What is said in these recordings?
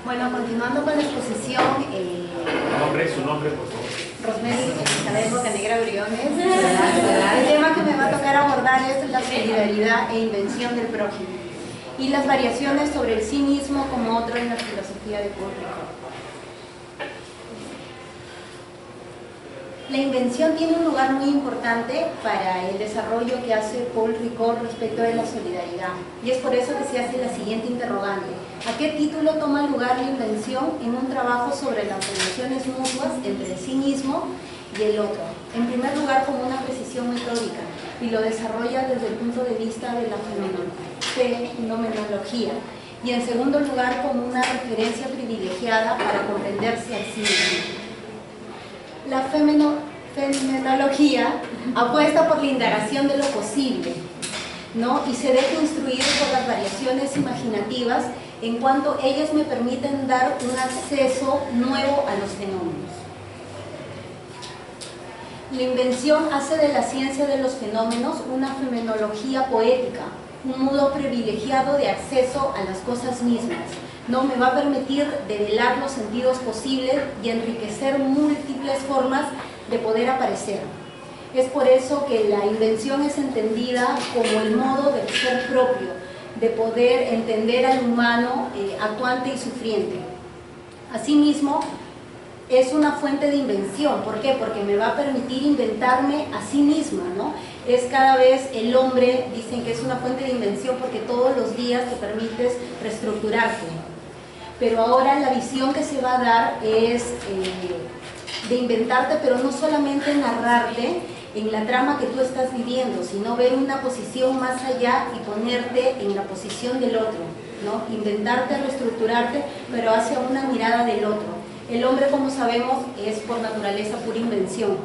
Bueno, continuando con la exposición, Su nombre, por favor. Rosemary Isabel Bocanegra Briones. El tema que me va a tocar abordar es la solidaridad e invención del prójimo y las variaciones sobre el sí mismo como otro en la filosofía de Paul Ricoeur. La invención tiene un lugar muy importante para el desarrollo que hace Paul Ricoeur respecto de la solidaridad, y es por eso que se hace la siguiente interrogante: ¿a qué título toma lugar la invención en un trabajo sobre las relaciones mutuas entre el sí mismo y el otro? En primer lugar, como una precisión metódica, y lo desarrolla desde el punto de vista de la fenomenología, y en segundo lugar, como una referencia privilegiada para comprenderse a sí mismo. La fenomenología apuesta por la indagación de lo posible, ¿no? Y se deja instruir por las variaciones imaginativas en cuanto ellas me permiten dar un acceso nuevo a los fenómenos. La invención hace de la ciencia de los fenómenos una fenomenología poética, un modo privilegiado de acceso a las cosas mismas. No me va a permitir develar los sentidos posibles y enriquecer múltiples formas de poder aparecer. Es por eso que la invención es entendida como el modo del ser propio, de poder entender al humano actuante y sufriente. Asimismo, es una fuente de invención. ¿Por qué? Porque me va a permitir inventarme a sí misma, ¿no? Es cada vez el hombre, dicen que es una fuente de invención porque todos los días te permites reestructurarte. Pero ahora la visión que se va a dar es de inventarte, pero no solamente narrarte en la trama que tú estás viviendo, sino ver una posición más allá y ponerte en la posición del otro, ¿no? Inventarte, reestructurarte, pero hacia una mirada del otro. El hombre, como sabemos, es por naturaleza pura invención.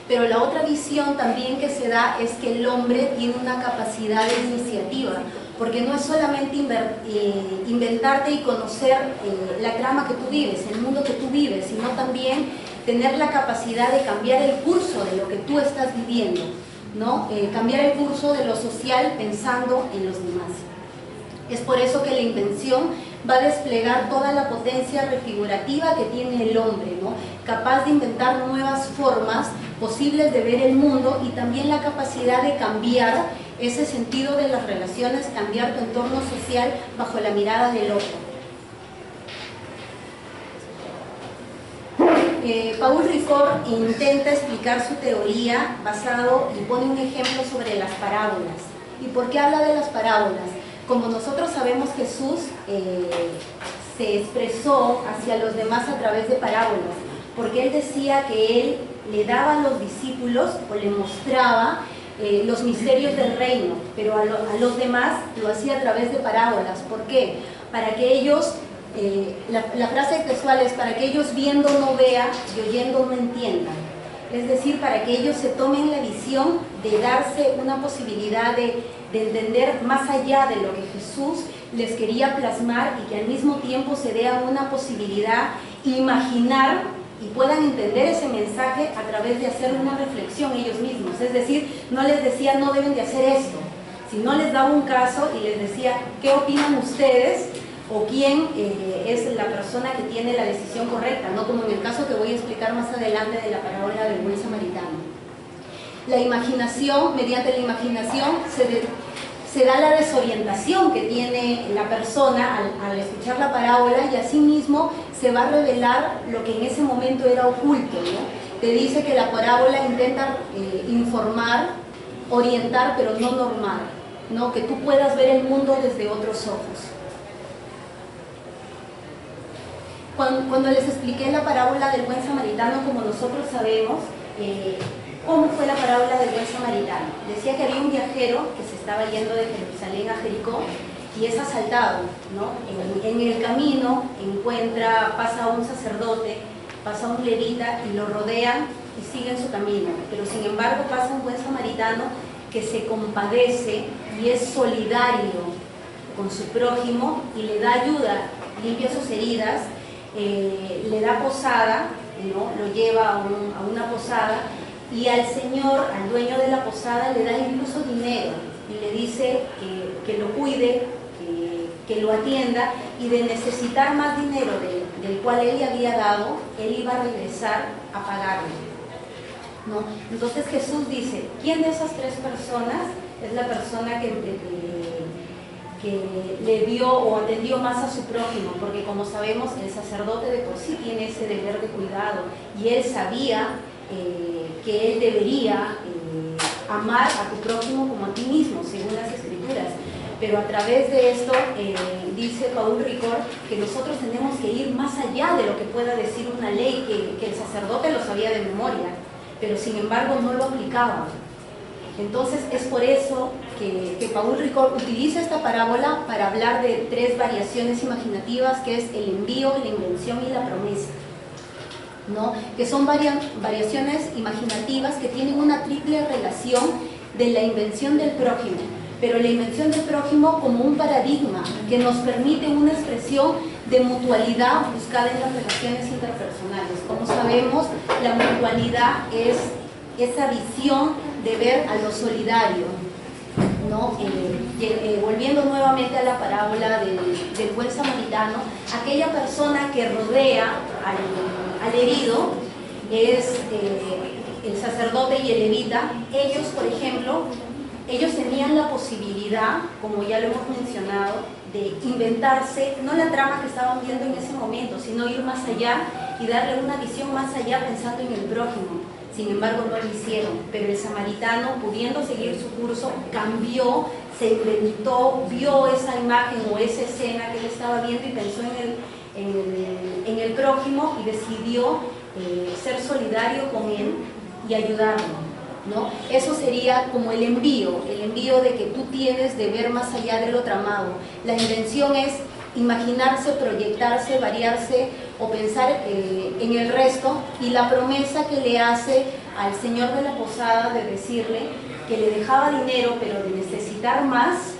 Pero la otra visión también que se da es que el hombre tiene una capacidad de iniciativa, porque no es solamente inventarte y conocer la trama que tú vives, el mundo que tú vives, sino también tener la capacidad de cambiar el curso de lo que tú estás viviendo, ¿no? Cambiar el curso de lo social pensando en los demás. Es por eso que la invención va a desplegar toda la potencia refigurativa que tiene el hombre, ¿no? Capaz de inventar nuevas formas posibles de ver el mundo y también la capacidad de cambiar ese sentido de las relaciones, cambiar tu entorno social bajo la mirada del otro. Paul Ricoeur intenta explicar su teoría basado y pone un ejemplo sobre las parábolas. ¿Y por qué habla de las parábolas? Como nosotros sabemos, Jesús se expresó hacia los demás a través de parábolas, porque él decía que él le daba a los discípulos o le mostraba los misterios del reino, pero a los demás lo hacía a través de parábolas. ¿Por qué? Para que ellos, la frase textual es: para que ellos viendo no vean y oyendo no entiendan. Es decir, para que ellos se tomen la visión de darse una posibilidad de entender más allá de lo que Jesús les quería plasmar, y que al mismo tiempo se dé una posibilidad imaginar y puedan entender ese mensaje a través de hacer una reflexión ellos mismos. Es decir, no les decía no deben de hacer esto, sino les daba un caso y les decía ¿qué opinan ustedes? O quién es la persona que tiene la decisión correcta, ¿no? Como en el caso que voy a explicar más adelante de la parábola del buen samaritano. La imaginación, mediante la imaginación se da la desorientación que tiene la persona al escuchar la parábola, y asimismo se va a revelar lo que en ese momento era oculto, ¿no? Te dice que la parábola intenta informar, orientar, pero no normar, ¿no? Que tú puedas ver el mundo desde otros ojos. Cuando les expliqué la parábola del buen samaritano, como nosotros sabemos, ¿cómo fue la parábola del buen samaritano? Decía que había un viajero que se estaba yendo de Jerusalén a Jericó y es asaltado, ¿no? En el camino pasa un sacerdote, pasa un levita y lo rodean y siguen su camino. Pero sin embargo pasa un buen samaritano que se compadece y es solidario con su prójimo y le da ayuda, limpia sus heridas, le da posada, ¿no? Lo lleva a una posada, y al señor, al dueño de la posada, le da incluso dinero y le dice que lo cuide, que lo atienda, y de necesitar más dinero del cual él le había dado, él iba a regresar a pagarle, ¿no? Entonces Jesús dice, ¿quién de esas tres personas es la persona que le vio o atendió más a su prójimo? Porque como sabemos, el sacerdote de por sí tiene ese deber de cuidado, y él sabía que él debería amar a tu prójimo como a ti mismo, según las Escrituras. Pero a través de esto, dice Paul Ricoeur, que nosotros tenemos que ir más allá de lo que pueda decir una ley, que el sacerdote lo sabía de memoria, pero sin embargo no lo aplicaba. Entonces es por eso que Paul Ricoeur utiliza esta parábola para hablar de tres variaciones imaginativas, que es el envío, la invención y la promesa, ¿no? Que son variaciones imaginativas que tienen una triple relación de la invención del prójimo, pero la invención del prójimo como un paradigma que nos permite una expresión de mutualidad buscada en las relaciones interpersonales. Como sabemos, la mutualidad es esa visión de ver a lo solidario, ¿no? Volviendo nuevamente a la parábola del buen samaritano, aquella persona que rodea al herido es el sacerdote y el levita. Ellos, por ejemplo, ellos tenían la posibilidad, como ya lo hemos mencionado, de inventarse, no la trama que estaban viendo en ese momento, sino ir más allá y darle una visión más allá pensando en el prójimo. Sin embargo, no lo hicieron, pero el samaritano, pudiendo seguir su curso, cambió, se inventó, vio esa imagen o esa escena que él estaba viendo y pensó en el prójimo, y decidió ser solidario con él y ayudarlo, ¿no? Eso sería como el envío de que tú tienes de ver más allá de lo tramado. La invención es imaginarse, proyectarse, variarse o pensar en el resto, y la promesa que le hace al señor de la posada de decirle que le dejaba dinero, pero de necesitar más,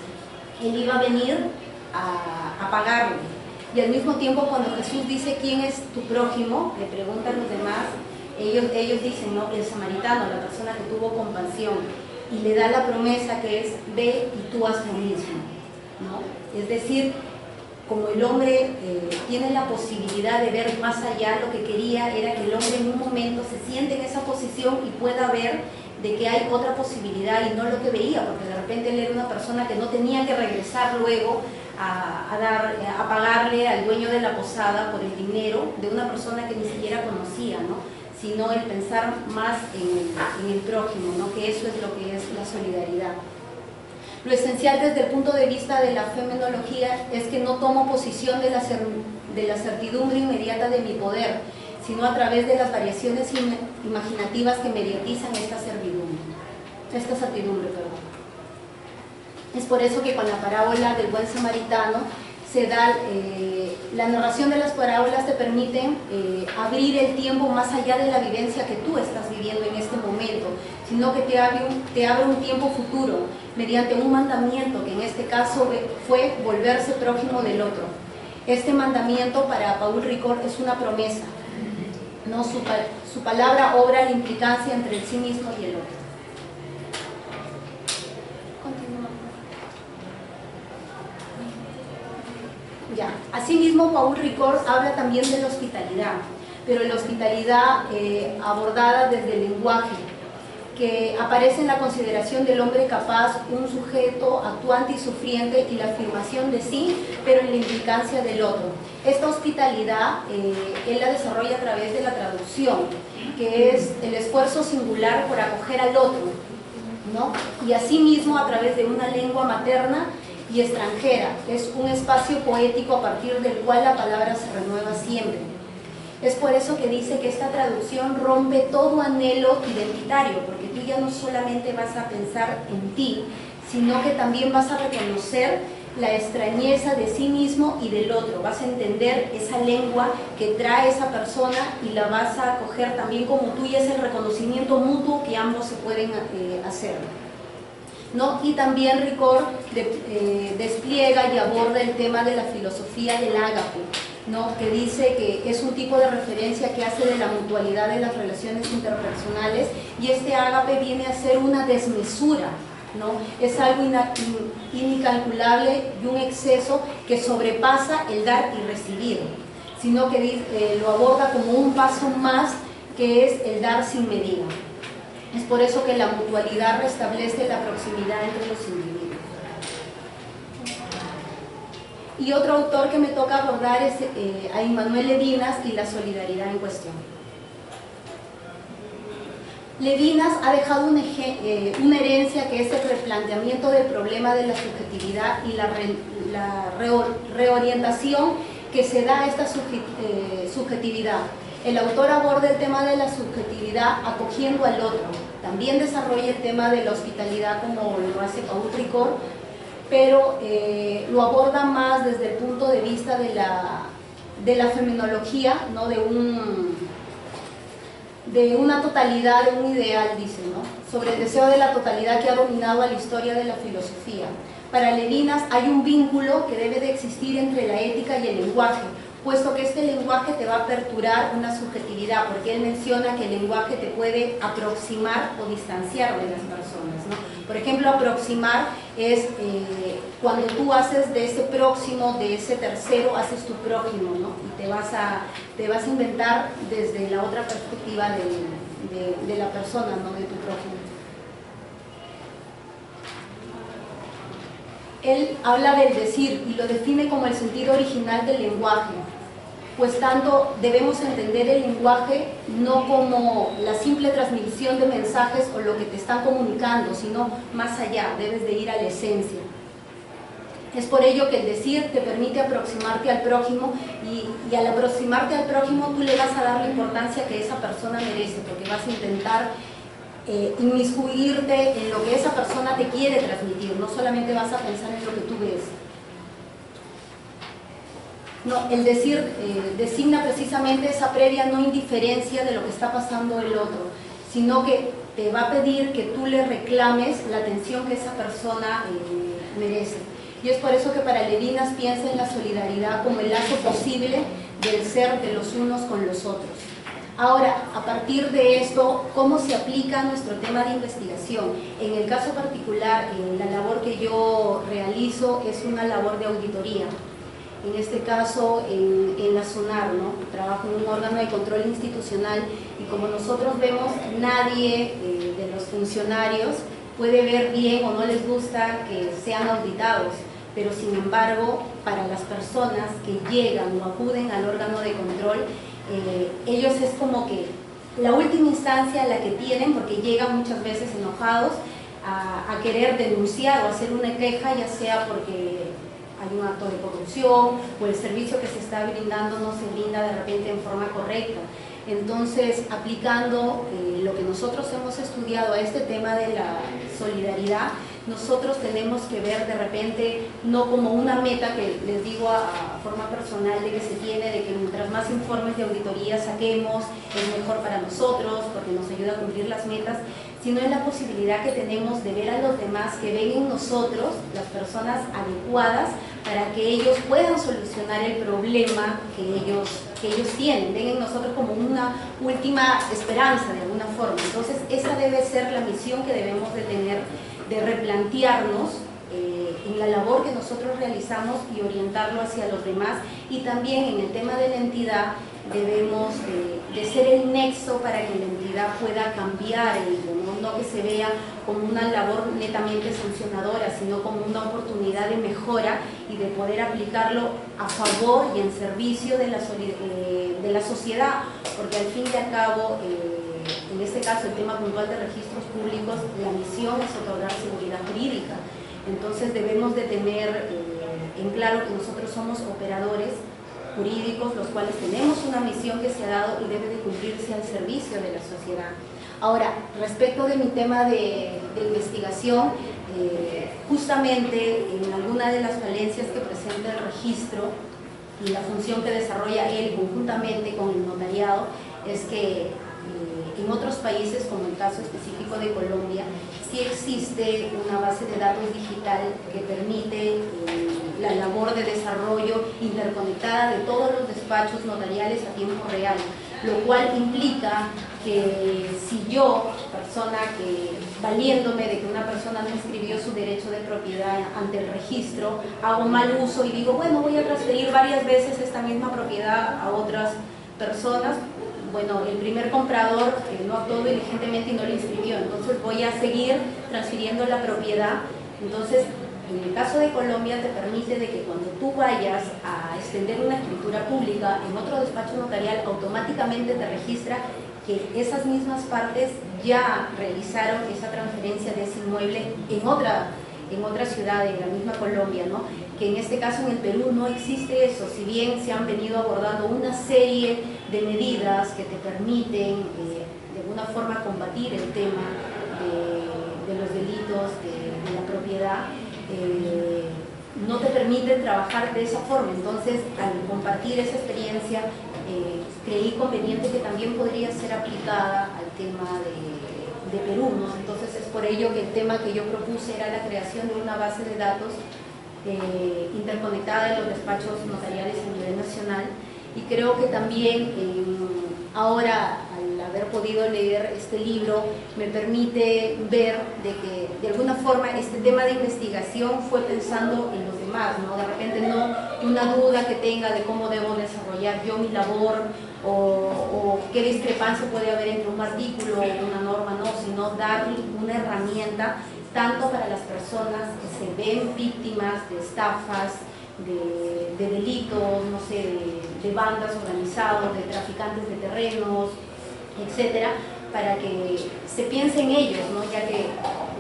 él iba a venir a pagarle. Y al mismo tiempo, cuando Jesús dice ¿quién es tu prójimo?, le preguntan los demás, ellos dicen, no, el samaritano, la persona que tuvo compasión, y le da la promesa que es ve y tú haz lo mismo, ¿no? Es decir, como el hombre tiene la posibilidad de ver más allá, lo que quería era que el hombre en un momento se siente en esa posición y pueda ver de que hay otra posibilidad y no lo que veía, porque de repente él era una persona que no tenía que regresar luego a pagarle al dueño de la posada por el dinero de una persona que ni siquiera conocía, ¿no? Sino el pensar más en el prójimo, ¿no? Que eso es lo que es la solidaridad. Lo esencial desde el punto de vista de la fenomenología es que no tomo posición de la certidumbre inmediata de mi poder, sino a través de las variaciones imaginativas que mediatizan esta certidumbre. Es por eso que con la parábola del buen samaritano se da, la narración de las parábolas te permiten abrir el tiempo más allá de la vivencia que tú estás viviendo en este momento, sino que te abre un tiempo futuro mediante un mandamiento, que en este caso fue volverse prójimo del otro. Este mandamiento para Paul Ricoeur es una promesa, ¿no? Su palabra obra la implicancia entre el sí mismo y el otro. Ya. Asimismo, Paul Ricoeur habla también de la hospitalidad, pero la hospitalidad abordada desde el lenguaje, que aparece en la consideración del hombre capaz, un sujeto actuante y sufriente, y la afirmación de sí, pero en la implicancia del otro. Esta hospitalidad él la desarrolla a través de la traducción, que es el esfuerzo singular por acoger al otro, ¿no? Y asimismo a través de una lengua materna y extranjera, que es un espacio poético a partir del cual la palabra se renueva siempre. Es por eso que dice que esta traducción rompe todo anhelo identitario, porque tú ya no solamente vas a pensar en ti, sino que también vas a reconocer la extrañeza de sí mismo y del otro. Vas a entender esa lengua que trae esa persona y la vas a acoger también como tuya. Es el reconocimiento mutuo que ambos se pueden hacer, ¿no? Y también Ricoeur despliega y aborda el tema de la filosofía del ágape, ¿no? Que dice que es un tipo de referencia que hace de la mutualidad de las relaciones interpersonales, y este ágape viene a ser una desmesura ¿no? Es algo incalculable y un exceso que sobrepasa el dar y recibir, sino que lo aborda como un paso más, que es el dar sin medida. Es por eso que la mutualidad restablece la proximidad entre los individuos. Y otro autor que me toca abordar es a Immanuel Levinas y la solidaridad en cuestión. Levinas ha dejado una herencia que es el replanteamiento del problema de la subjetividad y la reorientación que se da a esta subjetividad. El autor aborda el tema de la subjetividad acogiendo al otro. También desarrolla el tema de la hospitalidad como lo hace Paul Ricoeur, pero lo aborda más desde el punto de vista de la fenomenología, ¿no? de una totalidad, de un ideal, dice, ¿no? Sobre el deseo de la totalidad que ha dominado a la historia de la filosofía. Para Levinas hay un vínculo que debe de existir entre la ética y el lenguaje, puesto que este lenguaje te va a aperturar una subjetividad, porque él menciona que el lenguaje te puede aproximar o distanciar de las personas, ¿no? Por ejemplo, aproximar es cuando tú haces de ese próximo, de ese tercero, haces tu prójimo, ¿no? Y te vas a inventar desde la otra perspectiva de la persona, ¿no? De tu prójimo. Él habla del decir y lo define como el sentido original del lenguaje, pues tanto debemos entender el lenguaje no como la simple transmisión de mensajes o lo que te están comunicando, sino más allá, debes de ir a la esencia. Es por ello que el decir te permite aproximarte al prójimo y al aproximarte al prójimo tú le vas a dar la importancia que esa persona merece, porque vas a intentar inmiscuirte en lo que esa persona te quiere transmitir, no solamente vas a pensar en lo que tú ves. No, el decir designa precisamente esa previa no indiferencia de lo que está pasando el otro, sino que te va a pedir que tú le reclames la atención que esa persona merece. Y es por eso que para Levinas piensa en la solidaridad como el lazo posible del ser de los unos con los otros. Ahora, a partir de esto, ¿cómo se aplica nuestro tema de investigación? En el caso particular, la labor que yo realizo es una labor de auditoría. En este caso, en la SUNAR, ¿no? Trabajo en un órgano de control institucional y como nosotros vemos, nadie de los funcionarios puede ver bien o no les gusta que sean auditados, pero sin embargo, para las personas que llegan o acuden al órgano de control, ellos es como que la última instancia a la que tienen, porque llegan muchas veces enojados a querer denunciar o hacer una queja, ya sea porque hay un acto de corrupción o el servicio que se está brindando no se brinda de repente en forma correcta. Entonces, aplicando lo que nosotros hemos estudiado a este tema de la solidaridad, nosotros tenemos que ver de repente no como una meta que les digo a forma personal de que se tiene, de que mientras más informes de auditoría saquemos es mejor para nosotros porque nos ayuda a cumplir las metas, sino en la posibilidad que tenemos de ver a los demás que ven en nosotros las personas adecuadas para que ellos puedan solucionar el problema que ellos tienen, ven en nosotros como una última esperanza de alguna forma. Entonces esa debe ser la misión que debemos de tener, de replantearnos en la labor que nosotros realizamos y orientarlo hacia los demás, y también en el tema de la entidad debemos de ser el nexo para que la entidad pueda cambiar ello, no que se vea como una labor netamente sancionadora, sino como una oportunidad de mejora y de poder aplicarlo a favor y en servicio de la sociedad, porque al fin y al cabo, en este caso el tema puntual de registros públicos, la misión es otorgar seguridad jurídica. Entonces debemos de tener en claro que nosotros somos operadores jurídicos, los cuales tenemos una misión que se ha dado y debe de cumplirse al servicio de la sociedad. Ahora, respecto de mi tema de investigación, justamente en alguna de las falencias que presenta el registro y la función que desarrolla él conjuntamente con el notariado, es que en otros países, como el caso específico de Colombia, sí existe una base de datos digital que permite la labor de desarrollo interconectada de todos los despachos notariales a tiempo real, lo cual implica que si yo, persona que, valiéndome de que una persona no inscribió su derecho de propiedad ante el registro, hago mal uso y digo, bueno, voy a transferir varias veces esta misma propiedad a otras personas, bueno, el primer comprador no actuó diligentemente y no lo inscribió, entonces voy a seguir transfiriendo la propiedad. Entonces, en el caso de Colombia te permite de que cuando tú vayas a extender una escritura pública en otro despacho notarial, automáticamente te registra que esas mismas partes ya realizaron esa transferencia de ese inmueble en otra ciudad de la misma Colombia, ¿no? Que en este caso en el Perú no existe eso, si bien se han venido abordando una serie de medidas que te permiten de alguna forma combatir el tema de los delitos de la propiedad, no te permiten trabajar de esa forma. Entonces, al compartir esa experiencia, creí conveniente que también podría ser aplicada al tema de Perú, ¿no? Entonces, es por ello que el tema que yo propuse era la creación de una base de datos interconectada en los despachos notariales a nivel nacional, y creo que también ahora, al haber podido leer este libro, me permite ver de que de alguna forma este tema de investigación fue pensando en los demás, ¿no? De repente no una duda que tenga de cómo debo desarrollar yo mi labor o qué discrepancia puede haber entre un artículo o una norma, no, sino darle una herramienta tanto para las personas que se ven víctimas de estafas, de delitos, no sé, de bandas organizadas, de traficantes de terrenos, etcétera, para que se piense en ellos, ¿no? Ya que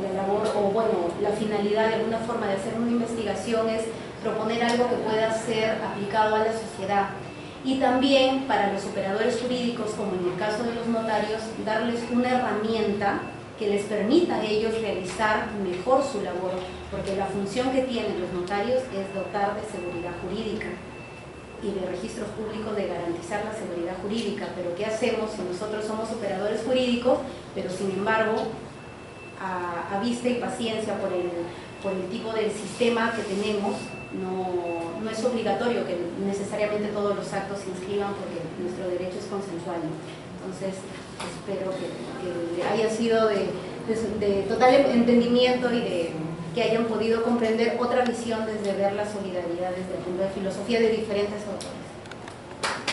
la labor, o bueno, la finalidad de alguna forma de hacer una investigación es proponer algo que pueda ser aplicado a la sociedad. Y también para los operadores jurídicos, como en el caso de los notarios, darles una herramienta que les permita a ellos realizar mejor su labor, porque la función que tienen los notarios es dotar de seguridad jurídica y de registros públicos de garantizar la seguridad jurídica. Pero ¿qué hacemos si nosotros somos operadores jurídicos, pero sin embargo, a vista y paciencia por el tipo de sistema que tenemos, no es obligatorio que necesariamente todos los actos se inscriban porque nuestro derecho es consensual, ¿no? Entonces, espero que haya sido de total entendimiento y de que hayan podido comprender otra visión desde ver la solidaridad desde el punto de filosofía de diferentes autores.